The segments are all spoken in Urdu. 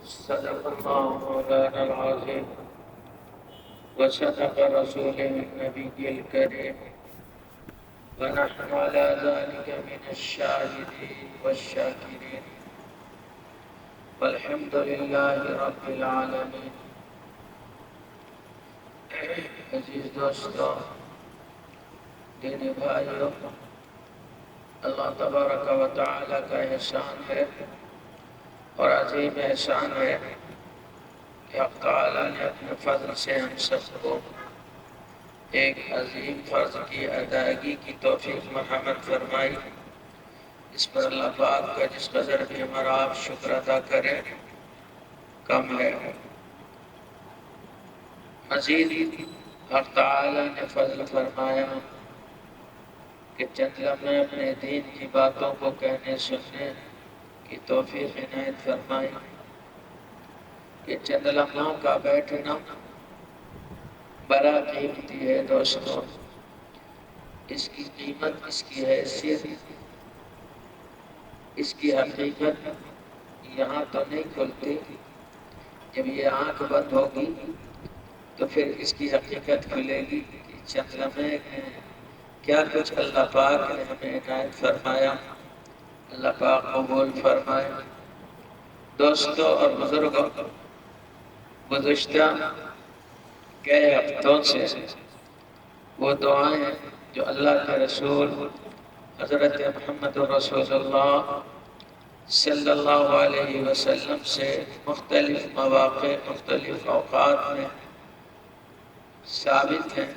صدق الله مولانا العظيم وصدق رسوله النبي الكريم ونحن على ذلك من الشاهدين والشاكرين والحمد لله رب العالمين. عزیز دوستو، دینی بھائیو، اللہ تبارک و تعالی کا احسان ہے اور عظیم احسان ہے کہ حق تعالی نے اپنے فضل سے ہم سب کو ایک عظیم فرض کی ادائیگی کی توفیق مرحمت فرمائی. اس پر اللہ پاک کا جس قدر بھی ہمارا آپ شکر ادا کریں کم ہے. مزید حق تعالی نے فضل فرمایا کہ چند لمحے اپنے دین کی باتوں کو کہنے سننے کی توفیق عنایت فرمائی. کہ چند لمحوں کا بیٹھنا بڑا قیمتی ہے دوستو. اس کی قیمت، اس کی حیثیت، اس کی حقیقت یہاں تو نہیں کھلتی. جب یہ آنکھ بند ہوگی تو پھر اس کی حقیقت کھلے گی کہ چند لمحے کیا کچھ اللہ پاک نے ہمیں عنایت فرمایا. اللہ پاک قبول فرمائے. دوستو اور بزرگوں، گزشتہ کئی ہفتوں سے وہ دعائیں جو اللہ کے رسول حضرت محمد رسول اللہ صلی اللہ علیہ وسلم سے مختلف مواقع، مختلف اوقات میں ثابت ہیں،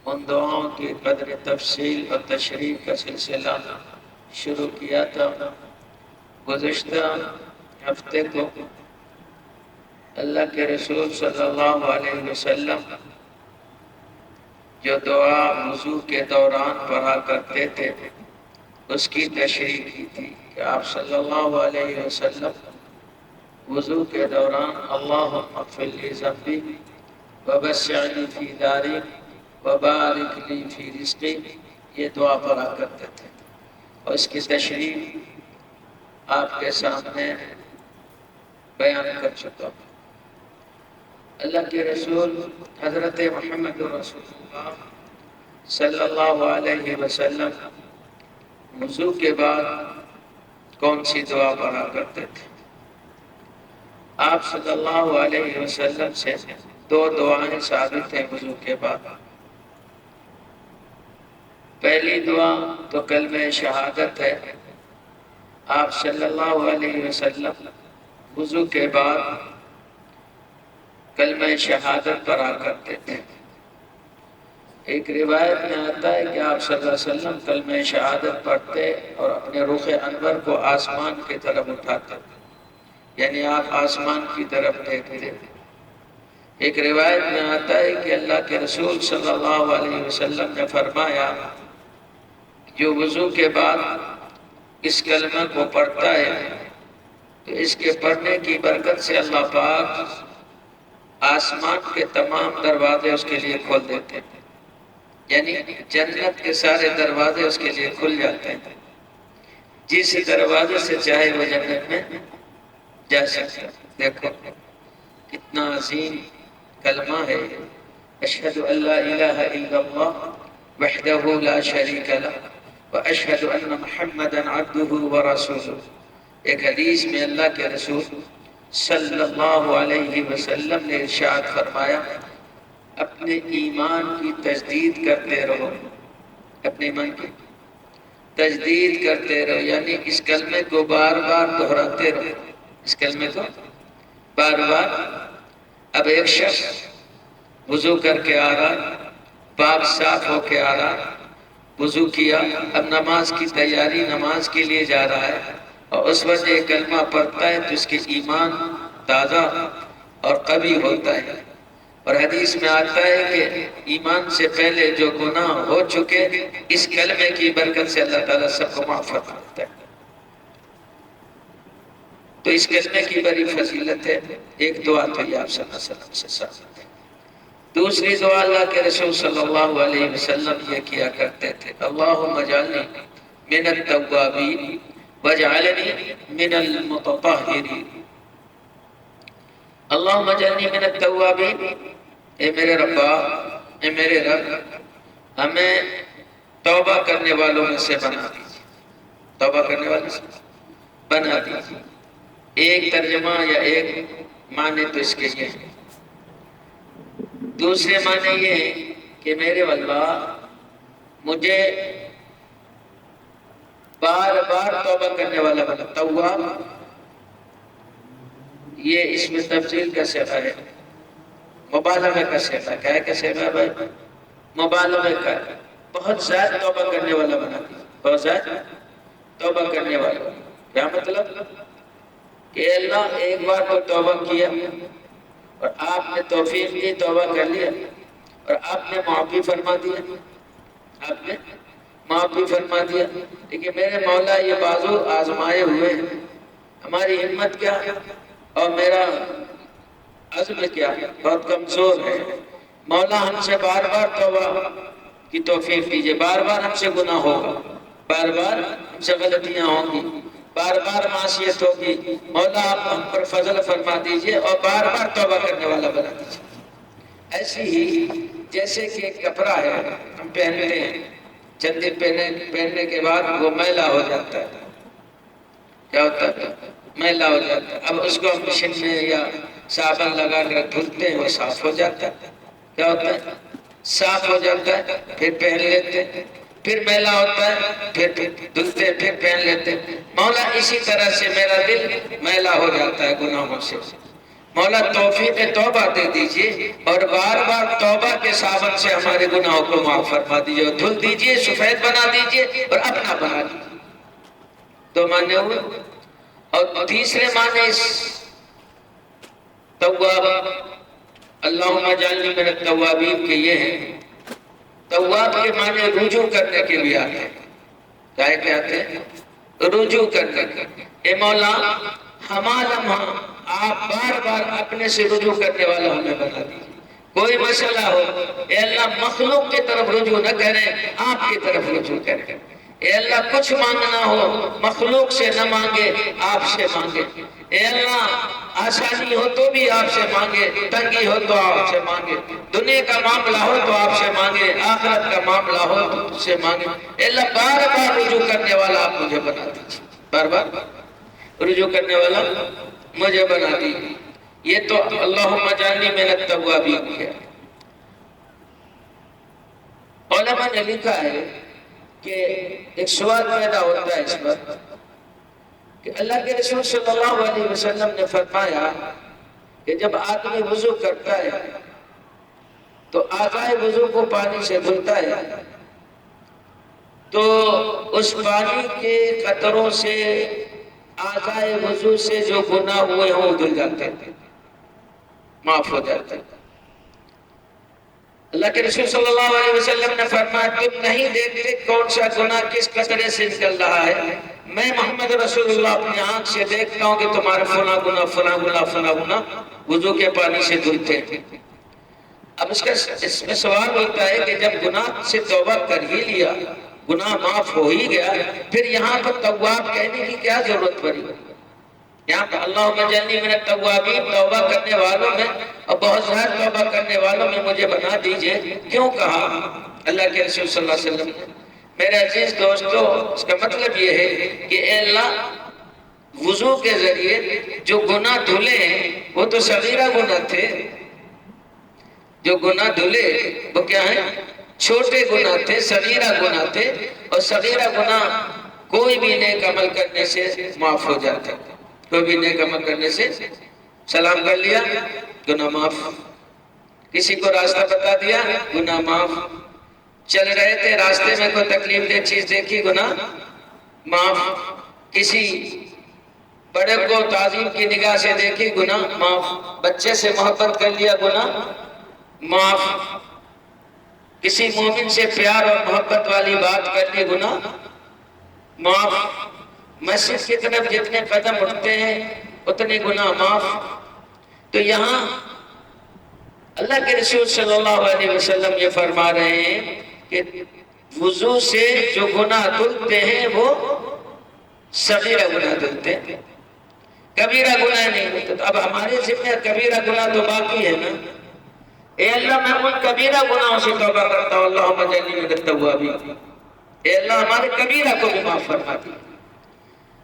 ان دعاؤں کی قدر تفصیل اور تشریح کا سلسلہ شروع کیا تھا. گزشتہ ہفتے کو اللہ کے رسول صلی اللہ علیہ وسلم جو دعا وضو کے دوران پڑھا کرتے تھے اس کی تشریح کی تھی کہ آپ صلی اللہ علیہ وسلم وضو کے دوران اللہم اغفر لی ذنبی ووسع فی داری وبارک لی فی رزقی، یہ دعا پڑھا کرتے تھے اور اس کی تشریح آپ کے سامنے بیان کر چکا ہوں. اللہ کے رسول حضرت محمد رسول اللہ صلی اللہ علیہ وسلم وضو کے بعد کون سی دعا پڑھا کرتے تھے؟ آپ صلی اللہ علیہ وسلم سے دو دعائیں ثابت ہیں وضو کے بعد. پہلی دعا تو کلمہ شہادت ہے. آپ صلی اللہ علیہ وسلم وضو کے بعد کلمہ شہادت پڑھا کرتے تھے. ایک روایت میں آتا ہے کہ آپ صلی اللہ علیہ وسلم کلمہ شہادت پڑھتے اور اپنے رخ انور کو آسمان کی طرف اٹھاتے، یعنی آپ آسمان کی طرف دیکھتے. ایک روایت میں آتا ہے کہ اللہ کے رسول صلی اللہ علیہ وسلم نے فرمایا جو وضو کے بعد اس کلمہ کو پڑھتا ہے تو اس کے پڑھنے کی برکت سے اللہ پاک آسمان کے تمام دروازے اس کے لیے کھول دیتے ہیں، یعنی جنت کے سارے دروازے اس کے لیے کھل جاتے ہیں. جس دروازے سے چاہے وہ جنت میں جا سکتا. دیکھو کتنا عظیم کلمہ ہے، اشہد ان لا الہ الا اللہ وحدہ لا شریک لہ واشہد ان محمدا عبدہ ورسولہ. ایک حدیث میں اللہ کے رسول صلی اللہ علیہ وسلم نے ارشاد فرمایا اپنے ایمان کی تجدید کرتے رہو. اپنے ایمان کی تجدید کرتے رہو، یعنی اس کلمے کو بار بار دہراتے رہو. اس کلمے کو بار بار. اب ایک شخص وضو کر کے آ رہا، پاک صاف ہو کے آ رہا، وضو کیا، اب نماز کی تیاری، نماز کے لیے جا رہا ہے اور اس وقت یہ کلمہ پڑھتا ہے تو اس کے ایمان تازہ اور قوی ہوتا ہے. اور حدیث میں آتا ہے کہ ایمان سے پہلے جو گناہ ہو چکے اس کلمے کی برکت سے اللہ تعالیٰ سب کو معاف فرماتا ہے. تو اس کلمے کی بڑی فضیلت ہے. ایک دعا تو یہ آپ صلی اللہ علیہ وسلم سے ثابت ہے. دوسری دعا اللہ کے رسول صلی اللہ علیہ وسلم یہ کیا کرتے تھے اللہم اجعلنی من التوابین واجعلنی من المتطہرین. اللہم اجعلنی من التوابین، اے میرے ربا، اے میرے رب، ہمیں توبہ کرنے والوں میں سے بنا دیجیے، توبہ کرنے والوں سے بنا دیجیے۔ ایک ترجمہ یا ایک معنی تو اس کے یہ ہے۔ دوسرے معنی یہ ہے کہ میرے اللہ مجھے بار بار توبہ کرنے والا بنا۔ تواب یہ اس میں تفصیل کا صیغہ ہے، مبالغہ کا صیغہ ہے۔ کیا ہے کہ صیغہ بھائی؟ مبالغہ کا، بہت زیادہ توبہ کرنے والا بنا دیا، بہت زیادہ توبہ کرنے والا۔ کیا مطلب کہ اللہ ایک بار تو توبہ کیا اور آپ نے توفیق دی، توبہ کر لیا اور آپ نے معافی فرما دیا، آپ نے معافی فرما دیا، لیکن میرے مولا یہ بازو آزمائے ہوئے ہیں، ہماری ہمت کیا اور میرا عزم کیا بہت کمزور ہے۔ مولا ہم سے بار بار توبہ کی توفیق دیجئے، بار بار ہم سے گناہ ہوگا، بار بار ہم سے غلطیاں ہوں گی، بار بار معصیت ہوگی، مولا آپ ہم پر فضل فرما دیجئے اور بار بار توبہ کرنے والا بنا دیجئے۔ ایسی ہی جیسے کہ ایک کپڑا ہے ہم پہنتے ہیں، چند دن پہننے کے بعد وہ میلا ہو جاتا ہے، کیا ہوتا ہے؟ میلا ہو جاتا ہے۔ اب اس کو ہم مشین میں یا صابن لگا کر دھلتے ہیں، وہ صاف ہو جاتا ہے، کیا ہوتا ہے؟ صاف ہو جاتا ہے، پھر پہن لیتے ہیں، پھر میلا ہوتا ہے، پھر دھلتے ہیں، پھر پہن لیتے ہیں۔ مولا اسی طرح سے میرا دل میلا ہو جاتا ہے گناہوں سے، مولا توفیق توبہ دے دیجئے اور بار بار توبہ کے صابن سے ہمارے گناہوں کو معاف فرما دیجئے اور دھل دیجئے، سفید بنا دیجئے اور اپنا بنا دیجئے۔ دو معنی ہوئے۔ اور تیسرے معنی اس تواب اللہم اجعلنی من التوابین کے یہ ہیں، تواب کے معنی رجوع کرنے کے بھی آتے ہیں۔ کیا کہتے ہیں؟ رجوع کرنے کے۔ اے مولا ہمارا آپ بار بار اپنے سے رجوع کرنے والا ہمیں بنا دیجیے۔ کوئی مسئلہ ہو اے اللہ مخلوق کی طرف رجوع نہ کریں، آپ کی طرف رجوع کریں۔ اے اللہ کچھ مانگنا ہو مخلوق سے نہ مانگے، آپ سے مانگے۔ اے اللہ آسانی ہو تو بھی آپ سے مانگے، تنگی ہو تو آپ سے مانگے، دنیا کا معاملہ ہو تو آپ سے مانگے، آخرت کا معاملہ ہو تو آپ سے مانگے۔ اے اللہ بار بار رجوع کرنے والا آپ مجھے بنا دیجیے، بار بار رجوع کرنے والا مجھے بنا دیجیے۔ یہ تو اللہم اجعلنی من التوابین ہے۔ علماء نے لکھا ہے کہ ایک سوال پیدا ہوتا ہے اس پر کہ اللہ کے رسول صلی اللہ علیہ وسلم نے فرمایا کہ جب آدمی وضو کرتا ہے تو اعضائے وضو کو پانی سے دھلتا ہے تو اس پانی کے قطروں سے اعضائے وضو سے جو گناہ ہوئے ہوں دھل جاتے ہیں، معاف ہو جاتے ہیں۔ اللہ کے رسول صلی اللہ علیہ وسلم نے فرمایا تم نہیں دیکھتے کون سا گناہ کس قطرے سے نکل رہا ہے، میں محمد رسول اللہ اپنی آنکھ سے دیکھتا ہوں کہ تمہارا فلاں گناہ فلاں گناہ فلاں گناہ وضو کے پانی سے دھلتے ہیں۔ اب اس میں سوال ہوتا ہے کہ جب گناہ سے توبہ کر ہی لیا، گناہ معاف ہو ہی گیا، پھر یہاں پر تواب کہنے کی کیا ضرورت پڑی؟ یہاں پر اللہم اجعلنی من التوابین، توبہ کرنے والوں میں اور بہت زیادہ توبہ کرنے والوں میں مجھے بنا دیجئے، کیوں کہا اللہ کے رسول صلی اللہ علیہ وسلم نے؟ میرے عزیز دوستو، اس کا مطلب یہ ہے کہ اے اللہ وضو کے ذریعے جو گناہ دھلے ہیں وہ تو صغیرہ گناہ تھے، جو گناہ دھلے وہ کیا ہیں؟ چھوٹے گناہ تھے، صغیرہ گناہ تھے، اور صغیرہ گناہ کوئی بھی نیک عمل کرنے سے معاف ہو جاتا ہے۔ کوئی بھی نیک عمل کرنے سے سلام کر لیا گناہ معاف، کسی کو راستہ بتا دیا گناہ معاف، چل رہے تھے راستے میں کوئی تکلیف دہ چیز دیکھی گناہ معاف، کسی بڑے کو تعظیم کی نگاہ سے دیکھی گناہ معاف، بچے سے محبت کر لیا گناہ معاف، کسی مومن سے پیار اور محبت والی بات کر لی گناہ معاف، مسجد کی طرف جتنے قدم اٹھتے ہیں اتنے گناہ معاف۔ تو یہاں اللہ کے رسول صلی اللہ علیہ وسلم یہ فرما رہے ہیں کہ وضو سے جو گناہ دھلتے ہیں وہ صغیرہ گناہ دھلتے ہیں، کبیرہ گناہ نہیں ہوتے. تو اب ہمارے ذمہ کبیرہ گناہ تو باقی ہے نا. اے اللہ میں ان کبیرہ گناہوں سے توبہ کرتا ہوں، اللہم اجعلنی من التوابین. اے اللہ ہمارے کبیرہ کو بھی معاف فرما دی.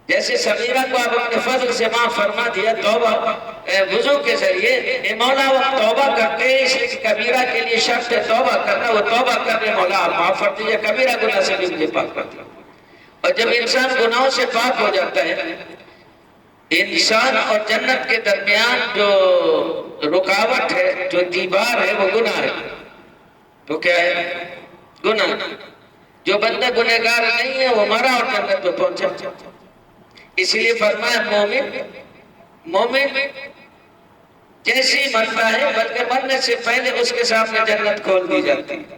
جیسے صغیرہ کو آپ اپنے فضل سے معاف فرما دیا توبہ وضو کے ذریعے، اے مولا وہ توبہ کرتے ہیں، اس لیے کہ کبیرہ کے لیے شرط ہے توبہ کرنا. وہ توبہ کرنے مولا آپ معاف کر دیجیے، کبیرہ گناہ سے بھی مجھے پاک کر دیجیے. اور جب انسان گناہوں سے پاک ہو جاتا ہے، انسان اور جنت کے درمیان جو رکاوٹ ہے، جو دیوار ہے، وہ گناہ ہے. تو کیا ہے؟ گناہ. جو بندہ گنہگار نہیں ہے وہ مرا اور جنت میں پہنچا. اس لیے فرمایا مومن جیسے ہی مرتا ہے بلکہ مرنے سے پہلے اس کے سامنے جنت کھول دی جاتی ہے.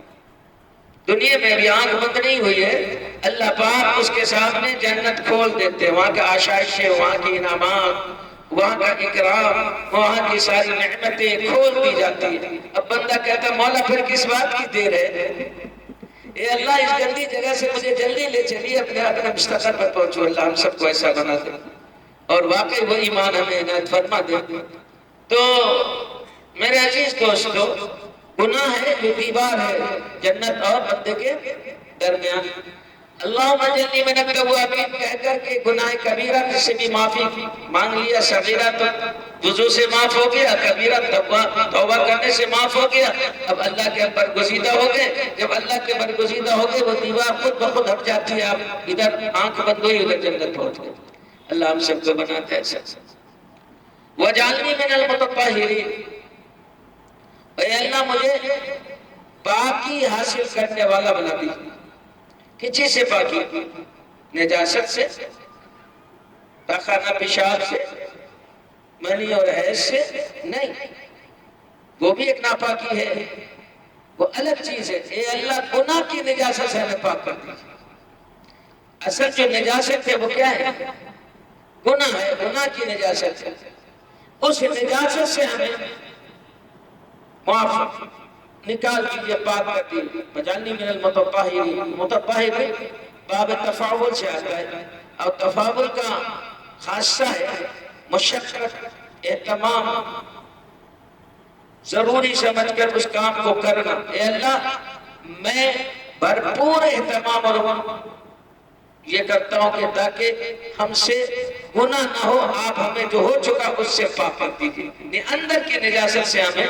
دنیا میں بھی آنکھ بند نہیں ہوئی ہے، اللہ پاک اس کے سامنے جنت کھول دیتے ہیں. وہاں کا آشائشیں، وہاں کی انعامات، وہاں کا اکرام، وہاں کی ساری نعمتیں کھول دی جاتی ہیں. اب بندہ کہتا مولا پھر کس بات کی دیر ہے؟ اے اللہ اس گندی جگہ سے مجھے جلدی لے چلیے، اپنے مستقر پر پہنچو. اللہ ہم سب کو ایسا بنا دے اور واقعی وہ ایمان ہمیں عنایت فرما دے. تو میرے عزیز دوستو، گناہ ہے جو دیوار ہے جنت اور بندے کے درمیان. اللہم اجعلنی من التوابین کہہ کر کے گناہ کبیرہ سے بھی معافی مانگ لیا. صغیرہ تو وضو سے معاف ہو گیا، کبیرہ توبہ کرنے سے معاف ہو گیا. اب اللہ کے برگزیدہ ہو گئے. جب اللہ کے برگزیدہ ہو گئے وہ دیوار خود بخود ہٹ جاتی ہے. آپ ادھر آنکھ بند ہوئی، ادھر جنت پہنچ گئے. اللہ ہم سب کو بناتا ہے ایسا. وَجَعَلْنِي مِنَ الْمُتَطَّهِرِينَ، اے اللہ مجھے پاکی حاصل کرنے والا بنا دیجیے. کس چیز سے پاکی؟ نجاست سے، پاخانہ پیشاب سے، منی اور حیض سے نہیں. وہ بھی ایک ناپاکی ہے، وہ الگ چیز ہے. اے اللہ گناہ کی نجاست سے ہمیں پاک کر دیجیے. اصل جو نجاست ہے وہ کیا ہے؟ گناہ ہے. گناہ کی نجاست ہے، اس نجاست سے ہمیں معاف نکال دیجیے، پاک کر دیجیے. وَجَعَلْنِي مِنَ الْمُتَطَّهِرِينَ. متطہر باب تفاول سے آتا ہے، اور تفاول کا خاصہ ہے مشقت، اہتمام، ضروری سمجھ کر اس کام کو کرنا. اے اللہ میں بھرپور اہتمام اور یہ کرتا ہوں کہ تاکہ ہم سے گناہ نہ ہو. آپ ہمیں جو ہو چکا اس سے پاک کر دیجیے، اندر کی نجاست سے ہمیں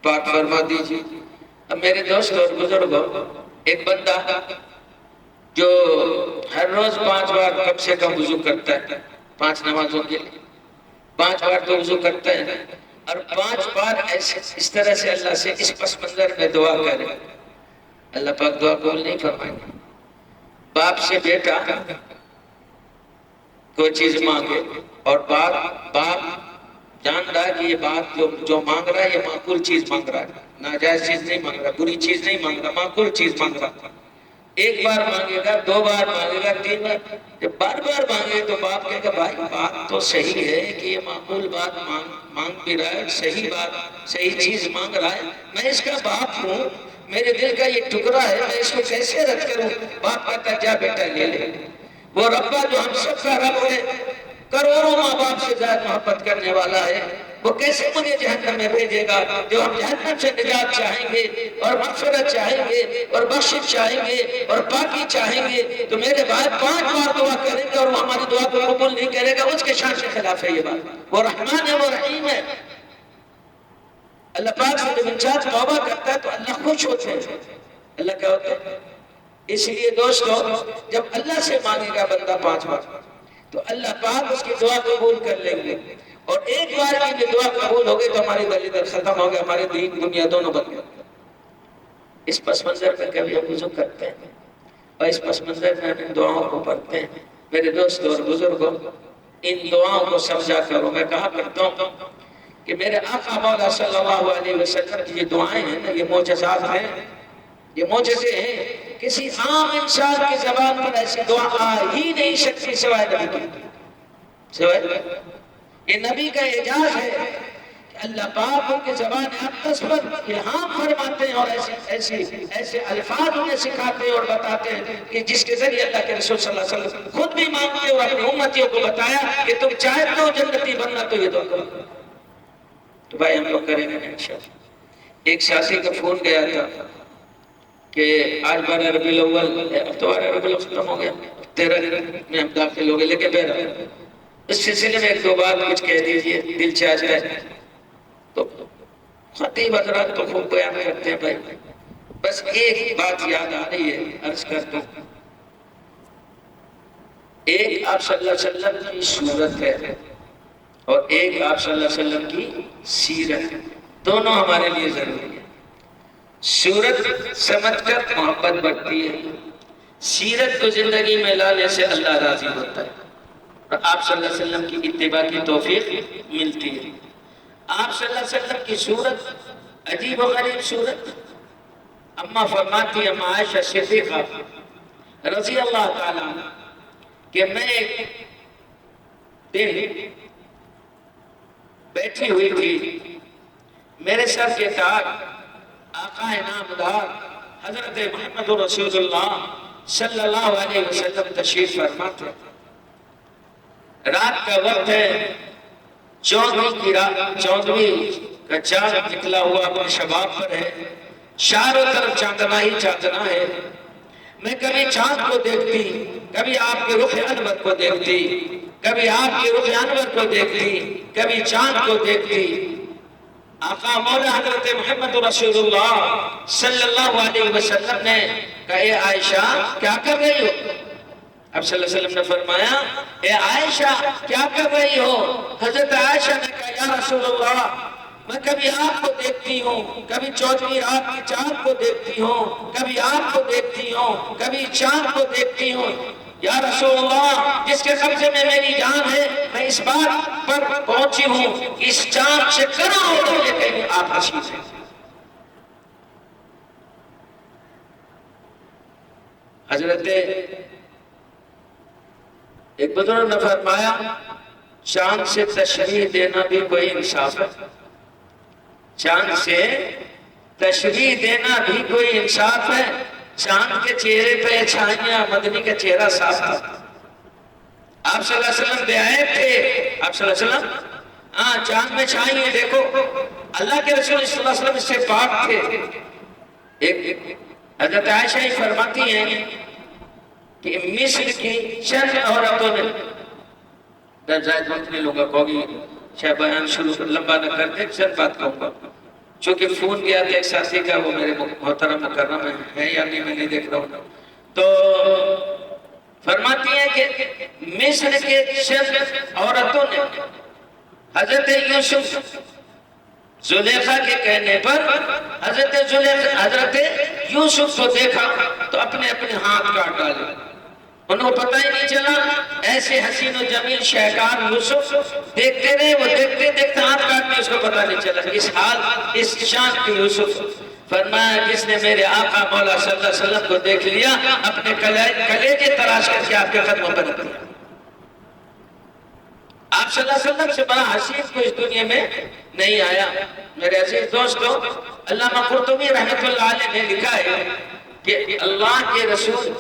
پاک فرما دیجیے. اب میرے دوست اور بزرگوں، ایک بندہ جو ہر روز 5 بار کم سے کم وضو کرتا ہے، 5 نمازوں کے لیے 5 بار تو وضو کرتا ہے، اور 5 بار اس طرح سے اللہ سے اس پس منظر میں دعا کرے. اللہ پاک دعا قبول نہیں فرمائیں گے. باپ سے بیٹا کوئی چیز مانگے اور باپ جان رہا ہے کہ یہ بات جو مانگ رہا ہے یہ معقول چیز مانگ رہا ہے، ناجائز چیز نہیں مانگ رہا، بری چیز نہیں مانگ رہا، معقول چیز مانگ رہا. 1 بار مانگے گا، 2 بار مانگے گا، 3 بار. جب بار بار مانگے تو باپ کہے گا بھائی بات تو صحیح ہے کہ یہ معقول بات مانگ بھی رہا ہے، صحیح بات، صحیح چیز مانگ رہا ہے. میں اس کا باپ ہوں، میرے دل کا یہ ٹکڑا ہے، میں اس کو کیسے رد کروں؟ باپ کہتا ہے جا بیٹا لے لے. وہ ربا جو ہم سب کا رب ہے، کروڑوں ماں باپ سے زیادہ محبت کرنے والا ہے، وہ کیسے مجھے جہنم میں بھیجے گا؟ جو ہم جہنم سے نجات چاہیں گے اور مغفرت چاہیں گے اور بخشش چاہیں گے اور پاکی چاہیں گے تو میرے بھائی 5 بار دعا کریں گے اور وہ ہماری دعا کو قبول نہیں کرے گا. اس کے شان کے خلاف ہے یہ بات. وہ رحمان ہے، وہ رحیم ہے. اللہ پاک سے جب انسان توبہ کرتا ہے تو اللہ خوش ہوتے ہیں. اللہ کیا ہوتا ہے؟ اس لیے دوستو جب اللہ سے مانگے گا بندہ 5 بار تو اللہ پاک اس کی دعا قبول کر لیں گے. اور ایک بار کی دعا قبول ہو گئی تو ہماری دلیل ختم ہو گیا، ہمارے دین دنیا دونوں بن گئے. اس پس منظر میں کبھی ہم وضو کرتے ہیں اور اس پس منظر میں ہم ان دعاؤں کو پڑھتے ہیں. میرے دوستوں اور بزرگوں، ان دعاؤں کو سمجھا کرو. میں کہا کرتا ہوں کہ میرے آقا مولا صلی اللہ علیہ وسلم کی یہ دعائیں ہیں نا، یہ معجزات ہیں، یہ معجزے ہیں. کسی عام انسان کی زبان پر ایسی دعا آ ہی نہیں سکتی سوائے نبی کی. سوائے یہ نبی کا اعجاز ہے کہ اللہ پاک ان کی زبان اقدس پر الہام فرماتے ہیں اور ایسے الفاظ انہیں سکھاتے ہیں اور بتاتے ہیں کہ جس کے ذریعے اللہ کے رسول صلی اللہ علیہ وسلم خود بھی مانگتے اور اپنی امتیوں کو بتایا کہ تم چاہتے ہو جنتی بننا تو یہ دعا کرو. تو بھائی ہم لوگ کریں گے انشاءاللہ. ایک ساتھی کا فون گیا تھا کہ آج 12 ربیع الاول، اب تو 12 ربیع الاول ختم ہو گیا، 13 میں ہم داخل ہو گئے، لیکن بہرحال اس سلسلے میں ایک دو بات کچھ کہہ دیجئے، دل چاہ جائے. تو خطیب حضرات تو خوب بیان کرتے ہیں بھائی، بس ایک بات یاد آ رہی ہے، عرض کر دوں. ایک آپ صلی اللہ علیہ وسلم کی صورت ہے اور ایک آپ صلی اللہ علیہ وسلم کی سیرت ہے، دونوں ہمارے لیے ضروری ہے. صورت سمجھ کر محبت بڑھتی ہے، سیرت کو زندگی میں لانے سے اللہ راضی ہوتا ہے اور آپ صلی اللہ علیہ وسلم کی اتباع کی توفیق ملتی ہے. آپ صلی اللہ علیہ وسلم کی صورت عجیب و غریب صورت. اماں فرماتی ہیں، اماں عائشہ صدیقہ رضی اللہ تعالیٰ کہ میں ایک دن بیٹھی ہوئی تھی، میرے سر کے تاج آقا نامدار حضرت محمد رسول اللہ صلی اللہ علیہ وسلم تشریف فرما تھے. رات کا وقت ہے، 14ویں کا چاند نکلا ہوا اپنے شباب پر ہے، چاروں طرف چاندنا ہی چاندنا ہے. میں کبھی چاند کو دیکھتی، کبھی آپ کے رخ انور کو دیکھتی، کبھی آپ کے رخ انور کو دیکھتی، کبھی چاند کو دیکھتی. آقا مولا حضرت محمد رسول اللہ صلی اللہ علیہ وسلم نے کہا، اے عائشہ کیا کر رہی ہو؟ اب صلی اللہ علیہ وسلم نے فرمایا، اے عائشہ کیا کر رہی ہو؟ حضرت عائشہ نے کہا، یا رسول اللہ میں کبھی آپ کو دیکھتی ہوں، کبھی 14ویں رات کی چاند کو دیکھتی ہوں، کبھی آپ کو دیکھتی ہوں، کبھی چاند کو دیکھتی ہوں. یا رسول اللہ جس کے قبضے میں میری جان ہے، میں اس بات پر پہنچی ہوں، اس چاند سے کنا ہو کر یہ کہیں آپ حسیس ہیں. حضرت ایک بزرگ نے فرمایا، چاند سے تشریح دینا بھی کوئی انصاف ہے. چاند سے تشریح دینا بھی کوئی انصاف ہے. چاند کے چہرے پہ چھائیاں، مدنی کا چہرہ صاف تھا. آپ صلی اللہ علیہ وسلم بے عیب تھے. آپ صلی اللہ علیہ وسلم چاند میں چھائیاں دیکھو، اللہ کے رسول صلی اللہ علیہ وسلم اس سے پاک تھے. حضرت عائشہ ہی فرماتی ہیں کہ مصر کی چند عورتوں نے، زائد وقت نہیں لوں گا، کوئی شاید بیان شروع لمبا نہ کر دے، چند بات کہوں گا. چونکہ فون گیا تھا ایک ساتھی کا، وہ میرے محترم مکرم ہے یا نہیں میں نہیں دیکھ رہا ہوں. تو فرماتی ہیں کہ مصر کے چند عورتوں نے حضرت یوسف زلیخا کے کہنے پر حضرت یوسف کو دیکھا تو اپنے ہاتھ کاٹ ڈالے. انہوں کو پتہ ہی نہیں چلا. ایسے حسین و جمیل شہکار یوسف دیکھتے رہے، وہ دیکھتے دیکھتے ہاتھ کاٹنے اس کو پتہ نہیں چلا. اس حال اس شان کے یوسف. فرمایا جس نے میرے آقا مولا صلی اللہ علیہ وسلم کو دیکھ لیا، اپنے کلیجے تراش کر کے آپ کے قدموں پر رکھ دیا. آپ صلی اللہ علیہ وسلم سے بڑا حسین کو اس دنیا میں نہیں آیا. میرے عزیز دوستو، علامہ قرطبی رحمۃ اللہ علیہ نے لکھا ہے کہ اللہ کے رسول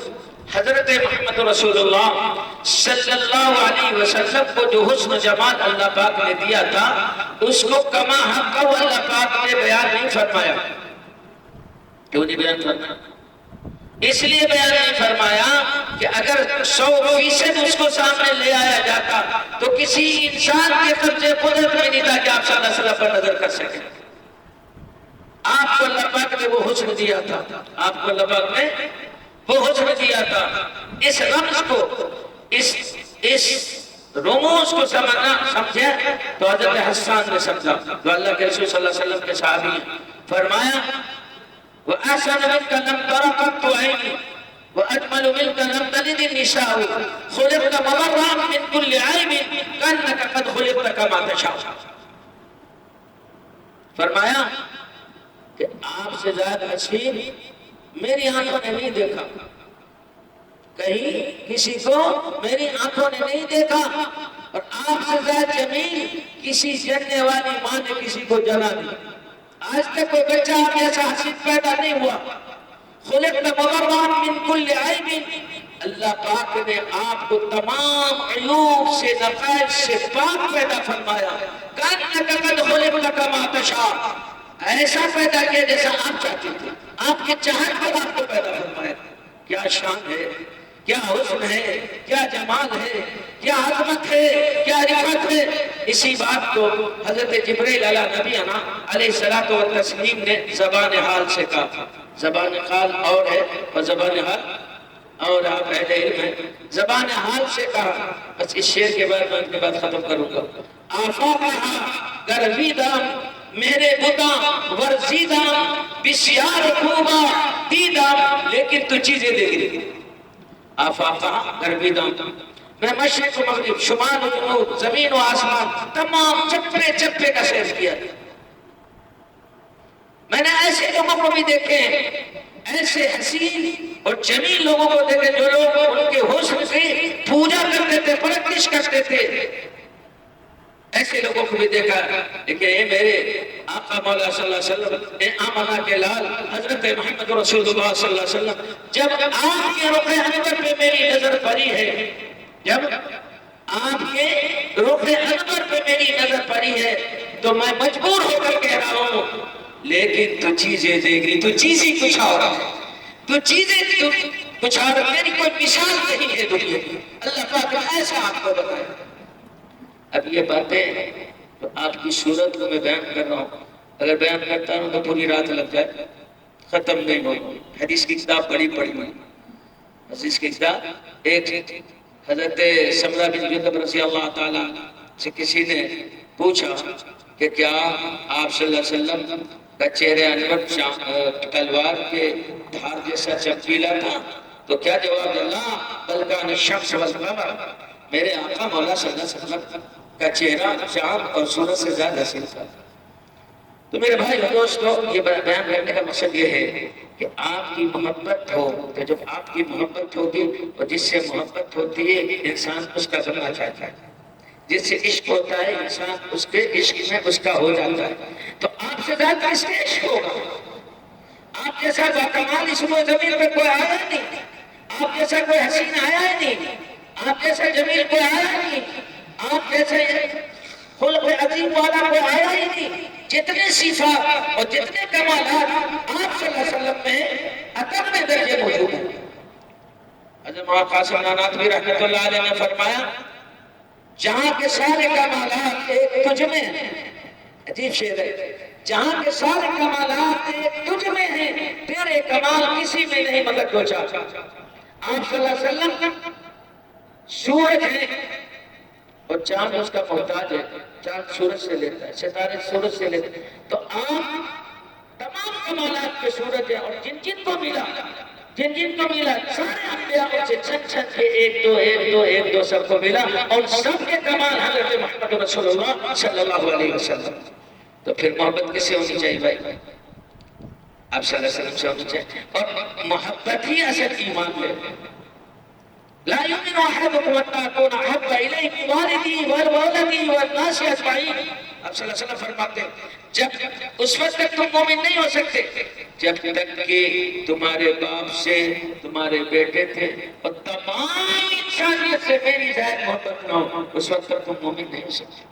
حضرت محمد رسول اللہ صلی اللہ علیہ وسلم کو جو حسن و جمال اللہ پاک نے دیا تھا، اس کو کما حق اللہ پاک نے بیان نہیں فرمایا. کیوں نہیں بیان فرمایا؟ اس لیے بیان نہیں فرمایا کہ اگر 100% اس کو سامنے لے آیا جاتا تو کسی انسان کے قبضے قدرت میں نہیں تھا کہ آپ صلی اللہ علیہ وسلم پر نظر کر سکیں. آپ کو اللہ پاک نے وہ حسن دیا تھا، آپ کو اللہ پاک نے وہ حسن دیا تھا. اس رمز کو، اس رموز کو سمجھے تو حضرت حسان نے سمجھا جو اللہ کے رسول صلی اللہ علیہ وسلم کے صحابی ہیں. فرمایا وَأَحْسَنَ مِنْكَ لَمْ تَرَ قَطُّ عَيْنِي وَأَجْمَلُ مِنْكَ لَمْ تَلِدِ النِّسَاءُ خُلِقْتَ مُبَرَّأً مِنْ كُلِّ عَيْبٍ كَأَنَّكَ قَدْ خُلِقْتَ كَمَا تَشَاءُ. فرمایا کہ آپ سے زیادہ حسین میری آنکھوں نے نہیں دیکھا، کہیں کسی کو میری آنکھوں نے نہیں دیکھا. اور آپ سے زیادہ جمیل کسی جننے والی ماں نے کسی کو جنا نہیں. آج تک کوئی بچہ آپ جیسا حسین پیدا نہیں ہوا. خلقت مبرئا من کل عیب، اللہ پاک نے آپ کو تمام عیوب سے نقائص سے پاک پیدا فرمایا. کأنک قد خلقت کما تشاء، ایسا پیدا کیا جیسا آپ چاہتے تھے، آپ کے چاہت پر آپ کو پیدا فرمایا. کیا شان ہے، کیا حسن ہے، کیا جمال ہے، کیا عظمت ہے، کیا رفعت ہے. اسی بات کو حضرت جبرائیل علیہ نبینا علیہ الصلوۃ والتسلیم نے زبان حال سے کہا. زبان حال اور ہے اور زبان حال اور. آپ اہل علم ہیں، زبان حال سے کہا. بس اس شعر کے بعد میں ان کے بعد ختم کروں گا. آفاقہا گرویدام میرے بتاں ورزیدام بسیار خوبا دیدام، لیکن تو چیزیں دیکھ رہی. آفاقہا گرویدام، میں مشرق و مغرب، شمال و جنوب، زمین و آسمان، تمام چپے چپے کا سیر کیا. میں نے ایسے لوگوں کو بھی دیکھے، ایسے حسین اور جمیل لوگوں کو دیکھے جو لوگ ان کے حسن کی پوجا کرتے تھے، پرستش کرتے تھے. ایسے لوگوں کو بھی دیکھا. لیکن اے میرے آقا مولا صلی اللہ علیہ وسلم، اے آمنہ کے لال حضرت محمد رسول اللہ صلی اللہ علیہ وسلم، جب آپ کے رخ انور پہ میری نظر پڑی ہے، جب آپ کے رخ انور پہ میری نظر پڑی ہے تو میں مجبور ہو کر کہہ رہا ہوں لیکن تو چیزیں دیکھ رہی، تو چیزیں کچھ اور ہے، تو چیزیں کچھ اور. میری کوئی مثال نہیں ہے دنیا کی. اللہ پاک نے ایسا آپ کو بتایا. اب یہ باتیں تو آپ کی صورت کو میں بیان کر رہا ہوں، اگر بیان کرتا ہوں تو پوری رات لگ جائے، ختم نہیں ہوگی. حدیث کی کتاب پڑھی ہوئی، حدیث کی کتاب. ایک حضرت سمرہ بن جندب رضی اللہ تعالیٰ سے کسی نے پوچھا کہ کیا آپ صلی اللہ علیہ وسلم کا چہرہ انور تلوار کے دھار جیسا چمکیلا تھا؟ تو کیا جواب اللہ بلکان الشمس والقمر، میرے آقا مولا صلی اللہ علیہ وسلم کا چہرہ چاند اور سورج سے زیادہ حسین تھا. تو میرے بھائی اور دوستو، یہ بیان کرنے کا مقصد یہ ہے کہ آپ کی محبت ہو، تو جب آپ کی محبت ہوگی اور جس سے محبت ہوتی ہے انسان اس کا بننا چاہتا ہے. جس سے عشق ہوتا ہے انسان اس کے عشق میں اس کا ہو جاتا ہے. تو آپ سے زیادہ اس کے عشق ہوگا. آپ جیسا باکمال اس زمین پہ کوئی آیا نہیں، آپ جیسا کوئی حسین آیا نہیں، آپ جیسا جمیل کوئی آیا نہیں، آپ جیسے خلق عظیم والا کوئی آیا ہی نہیں. جتنے صفات اور جتنے کمالات آپ صلی اللہ علیہ وسلم میں اتم میں درجے موجود ہیں. حضرت مولانا قاسم نانوتوی رحمۃ اللہ علیہ نے فرمایا جہاں کے سارے کمالات ایک تجھ میں ہیں. عجیب شعر ہے. جہاں کے سارے کمالات ایک تجھ میں ہیں، تیرے کمال کسی میں نہیں مگر دو چار. آپ صلی اللہ علیہ وسلم سورج ہے اور چاند اس کا محتاج ہے. چاند سورج سے لیتا ہے، ستارے سورج سے لیتے ہیں. تو آپ تمام کمالات کے سورج ہیں، اور جن جن کو ملا سارے انبیاء سے چھن چھن کے ایک دو سب کو ملا، اور سب کے کمال حضرت محمد رسول اللہ صلی اللہ علیہ وسلم. تو پھر محبت کس سے ہونی چاہیے بھائی؟ آپ صلی اللہ علیہ وسلم سے ہونی چاہیے. اور محبت ہی اصل ایمان ہے. لا يؤمن احدكم حتى اكون احب اليه من والده وولده والناس اجمعين. آپ صلی اللہ علیہ وسلم فرماتے ہیں جب اس وقت تک تم مومن نہیں ہو سکتے جب تک کہ تمہارے باپ سے تمہارے بیٹے تھے اور تمام انسانیت سے میری ذات محبت نہ ہو، اس وقت تک تم مومن نہیں ہو سکتے.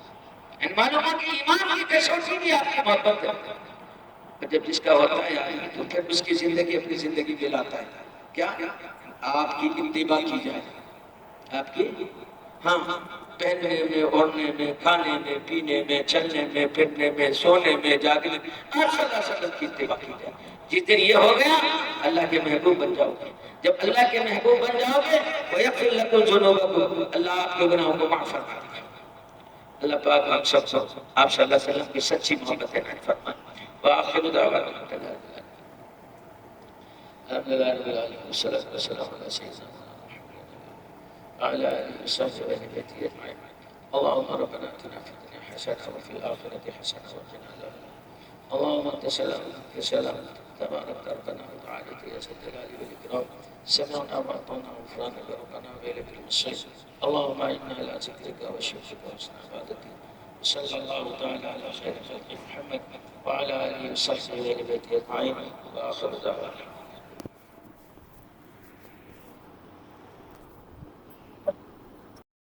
ان معلوم ہے کہ ایمان کی کسوٹی بھی آپ کی محبت ہے. جب جس کا ہوتا ہے تو پھر اس کی زندگی اپنی زندگی میں لاتا ہے. کیا آپ کی اتباع کی جائے، آپ کی ہاں پہننے میں، اوڑھنے میں، کھانے میں، پینے میں، چلنے میں، پھرنے میں، سونے میں، جاگنے میں، آپ صلی اللہ علیہ وسلم کی اتباع کی جائے. جس دن یہ ہو گیا اللہ کے محبوب بن جاؤ گے. جب اللہ کے محبوب بن جاؤ گے وَيَغْفِرْ لَكُمْ ذُنُوبَكُمْ، اللہ آپ کے گناہوں کو معاف فرما دے گا. اللہ پاک ہم سب کو آپ صلی اللہ علیہ وسلم کی سچی محبت عنایت فرمائے. وآخر دعوانا الحمد للہ رب العالمین والصلاة والسلام علی سیدنا وعلى آله وصحبه أجمعين. اللهم ربنا آتنا في الدنيا حسنة وفي الآخرة حسنة وقنا عذاب النار. اللهم انت سلام يا سلام تبارك ربنا وتعالى يا ذا الجلال والاكرام سمعنا واطعنا غفرانك ربنا واليك المصير اللهم انا على ذكرك وشكرك وحسن عبادتك صلى الله تعالى على خير خلق محمد وعلى اله وصحبه وآل بيته اجمعين واخر دعوانا